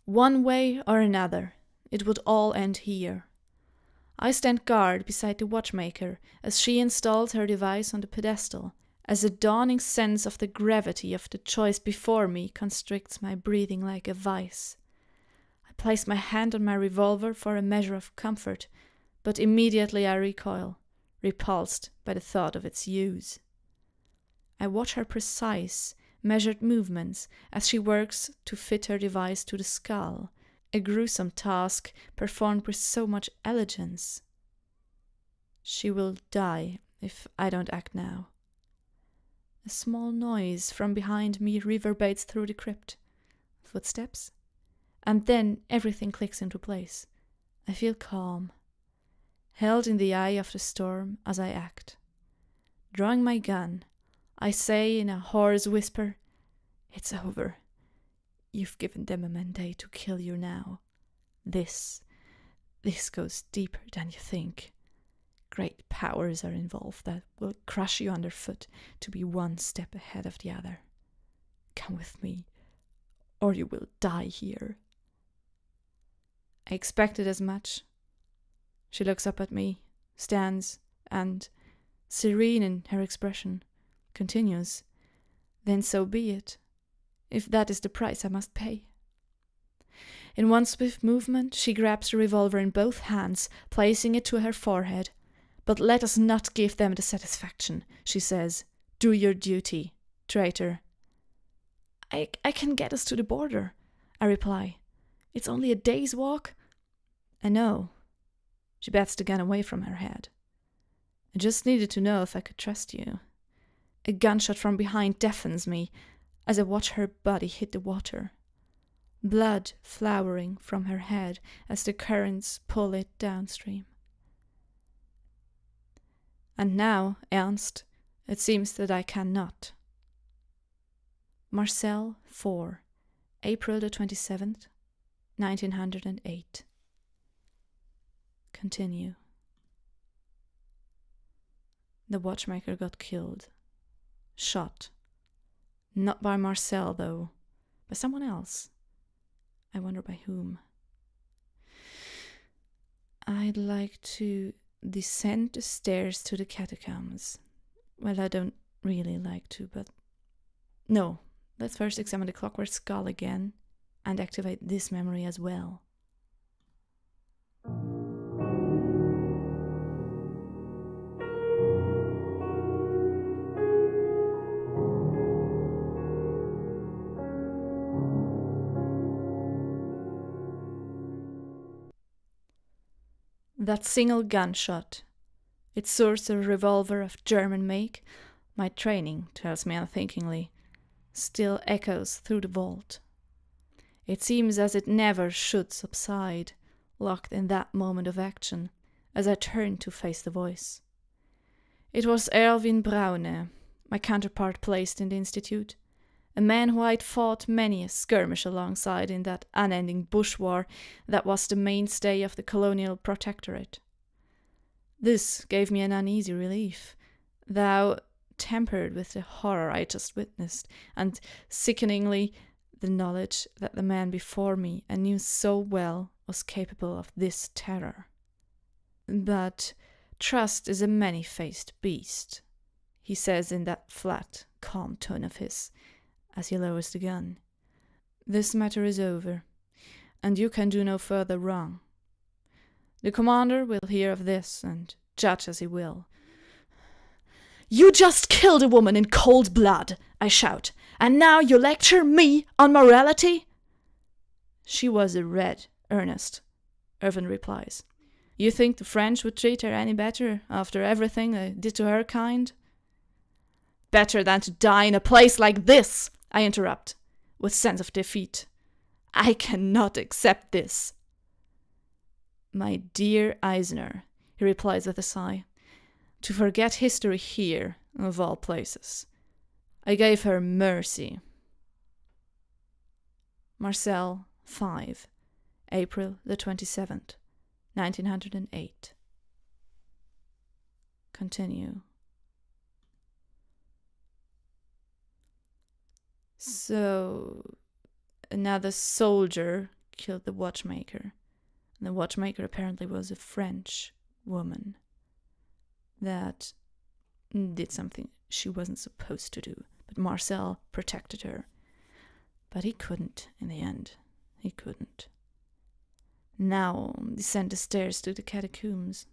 One way or another, it would all end here. I stand guard beside the watchmaker as she installs her device on the pedestal, as a dawning sense of the gravity of the choice before me constricts my breathing like a vice. I place my hand on my revolver for a measure of comfort, but immediately I recoil, repulsed by the thought of its use. I watch her precise, measured movements as she works to fit her device to the skull, a gruesome task performed with so much elegance. She will die if I don't act now. A small noise from behind me reverberates through the crypt. Footsteps? And then everything clicks into place. I feel calm, held in the eye of the storm as I act. Drawing my gun, I say in a hoarse whisper, "It's over. You've given them a mandate to kill you now. This goes deeper than you think. Great powers are involved that will crush you underfoot to be one step ahead of the other. Come with me, or you will die here." I expected as much. She looks up at me, stands, and, serene in her expression, continues, "Then so be it, if that is the price I must pay." In one swift movement, she grabs the revolver in both hands, placing it to her forehead. "But let us not give them the satisfaction," she says. "Do your duty, traitor." I can get us to the border," I reply. "It's only a day's walk." "I know." She bats the gun away from her head. "I just needed to know if I could trust you." A gunshot from behind deafens me as I watch her body hit the water. Blood flowering from her head as the currents pull it downstream. And now, Ernst, it seems that I cannot. Marcel 4, April the 27th, 1908. Continue. The watchmaker got killed. Shot. Not by Marcel, though. By someone else. I wonder by whom. I'd like to descend the stairs to the catacombs. Well, I don't really like to, but... No, let's first examine the clockwork skull again and activate this memory as well. That single gunshot, its source a revolver of German make, my training tells me unthinkingly, still echoes through the vault. It seems as it never should subside, locked in that moment of action, as I turn to face the voice. It was Erwin Braune, my counterpart placed in the institute, a man who I'd fought many a skirmish alongside in that unending bush war that was the mainstay of the colonial protectorate. This gave me an uneasy relief, though tempered with the horror I just witnessed, and sickeningly the knowledge that the man before me I knew so well was capable of this terror. But trust is a many-faced beast, he says in that flat, calm tone of his, as he lowers the gun. This matter is over, and you can do no further wrong. The commander will hear of this and judge as he will. "You just killed a woman in cold blood," I shout, "and now you lecture me on morality?" "She was a red, Ernest," Irvin replies. "You think the French would treat her any better after everything they did to her kind?" "Better than to die in a place like this," I interrupt, with sense of defeat. "I cannot accept this." "My dear Eisner," he replies with a sigh, "to forget history here, of all places. I gave her mercy." Marcel 5, April the 27th, 1908. Continue. So, another soldier killed the watchmaker. And the watchmaker apparently was a French woman that did something she wasn't supposed to do. But Marcel protected her. But he couldn't in the end. He couldn't. Now descend the stairs to the catacombs.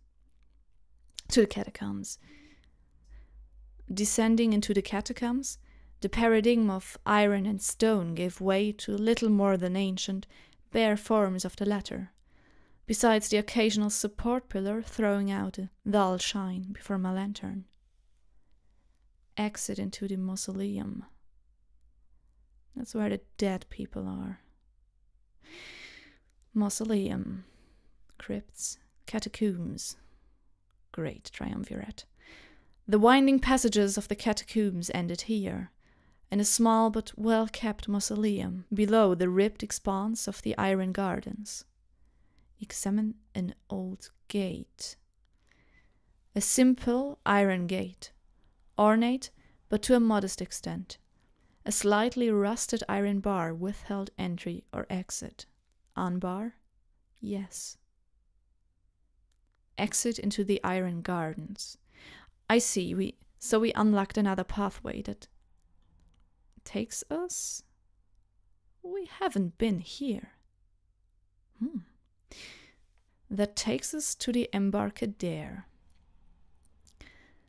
Descending into the catacombs, the paradigm of iron and stone gave way to little more than ancient, bare forms of the latter, besides the occasional support pillar throwing out a dull shine before my lantern. Exit into the mausoleum. That's where the dead people are. Mausoleum, crypts, catacombs. Great triumvirate. The winding passages of the catacombs ended here, in a small but well-kept mausoleum below the ribbed expanse of the iron gardens. Examine an old gate. A simple iron gate, ornate but to a modest extent. A slightly rusted iron bar withheld entry or exit. Unbar? Yes. Exit into the iron gardens. I see, we unlocked another pathway that takes us? We haven't been here. That takes us to the Embarcadère.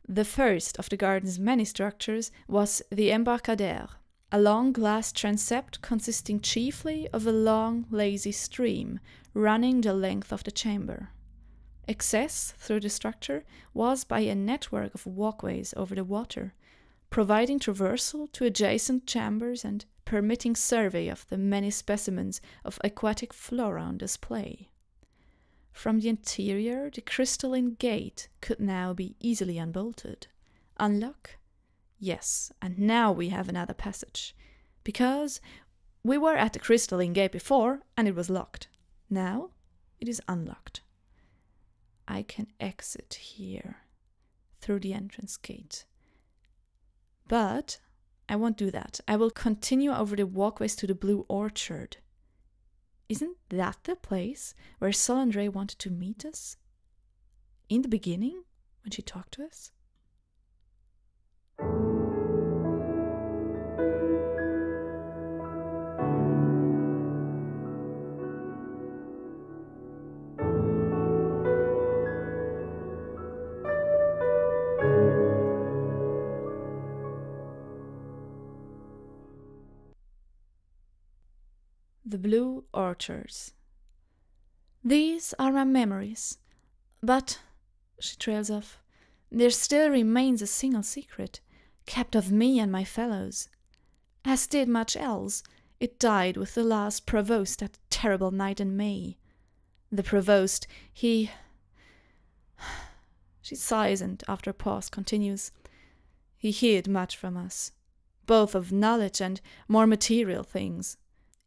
The first of the garden's many structures was the Embarcadère, a long glass transept consisting chiefly of a long, lazy stream running the length of the chamber. Access through the structure was by a network of walkways over the water, providing traversal to adjacent chambers and permitting survey of the many specimens of aquatic flora on display. From the interior, the crystalline gate could now be easily unbolted. Unlock? Yes, and now we have another passage, because we were at the crystalline gate before and it was locked. Now it is unlocked. I can exit here, through the entrance gate. But I won't do that. I will continue over the walkways to the Blue Orchard. Isn't that the place where SALANDRÉ wanted to meet us? In the beginning, when she talked to us? The Blue Orchards. These are my memories, but, she trails off, there still remains a single secret, kept of me and my fellows. As did much else, it died with the last provost that terrible night in May. The provost, he... She sighs and, after a pause, continues. He hid much from us, both of knowledge and more material things.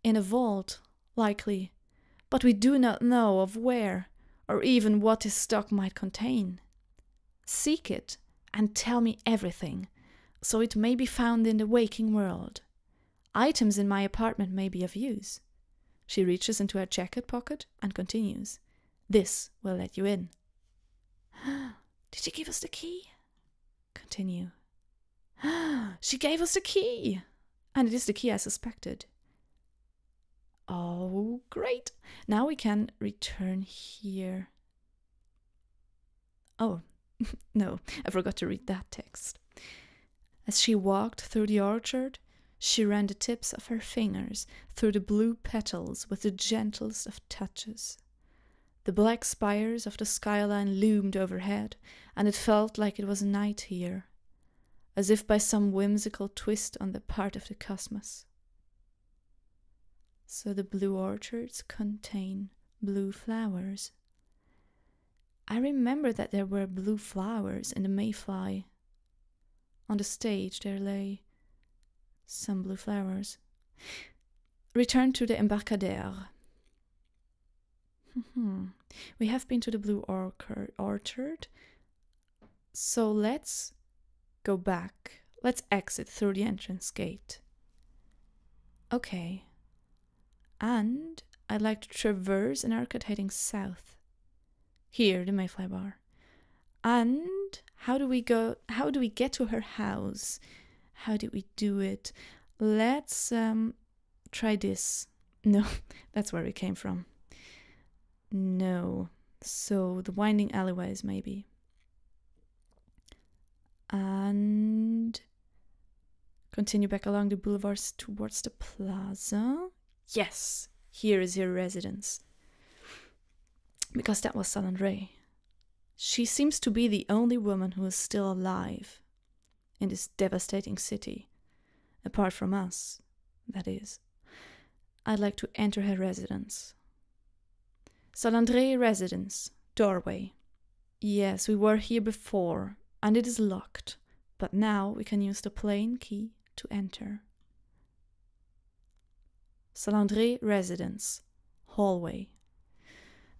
In a vault, likely, but we do not know of where, or even what his stock might contain. Seek it, and tell me everything, so it may be found in the waking world. Items in my apartment may be of use. She reaches into her jacket pocket and continues. This will let you in. Did she give us the key? Continue. She gave us the key! And it is the key I suspected. Oh, great. Now we can return here. Oh, no, I forgot to read that text. As she walked through the orchard, she ran the tips of her fingers through the blue petals with the gentlest of touches. The black spires of the skyline loomed overhead, and it felt like it was night here, as if by some whimsical twist on the part of the cosmos. So the blue orchards contain blue flowers. I remember that there were blue flowers in the mayfly. On the stage there lay some blue flowers. Return to the Embarcadère. We have been to the blue orchard. So let's go back. Let's exit through the entrance gate. Okay. And I'd like to traverse an arcade heading south. Here, the Mayfly Bar. And how do we get to her house? How did we do it? Let's try this. No, that's where we came from. No. So the winding alleyways, maybe. And continue back along the boulevards towards the plaza. Yes, here is your residence. Because that was Salandré. She seems to be the only woman who is still alive in this devastating city. Apart from us, that is. I'd like to enter her residence. Salandré residence, doorway. Yes, we were here before, and it is locked, but now we can use the plain key to enter. Salandré residence, hallway.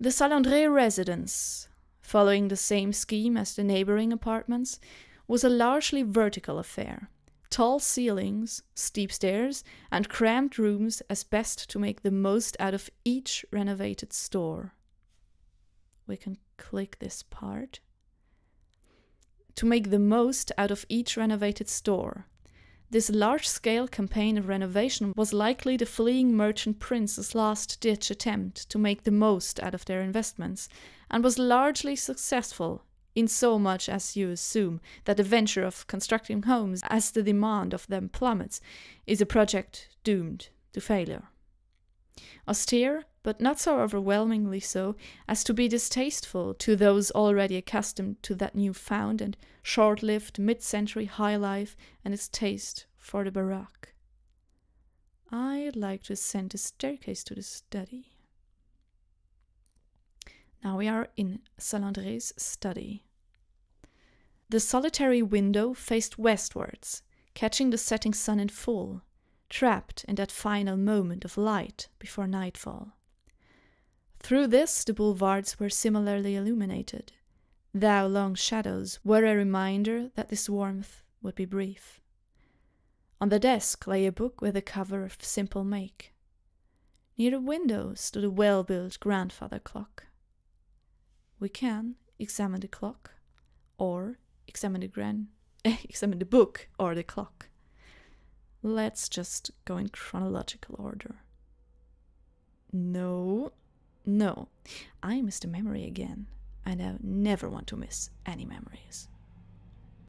The Salandré residence, following the same scheme as the neighboring apartments, was a largely vertical affair. Tall ceilings, steep stairs, and cramped rooms as best to make the most out of each renovated store. We can click this part. To make the most out of each renovated store. This large-scale campaign of renovation was likely the fleeing merchant prince's last-ditch attempt to make the most out of their investments, and was largely successful, in so much as you assume that the venture of constructing homes as the demand of them plummets is a project doomed to failure. Austere, but not so overwhelmingly so as to be distasteful to those already accustomed to that newfound and short-lived mid-century high life and its taste for the baroque. I'd like to ascend the staircase to the study. Now we are in Salandré's study. The solitary window faced westwards, catching the setting sun in full, trapped in that final moment of light before nightfall. Through this the boulevards were similarly illuminated. Thou long shadows were a reminder that this warmth would be brief. On the desk lay a book with a cover of simple make. Near the window stood a well-built grandfather clock. We can examine the clock, or examine the book or the clock. Let's just go in chronological order. No, I missed a memory again, and I never want to miss any memories.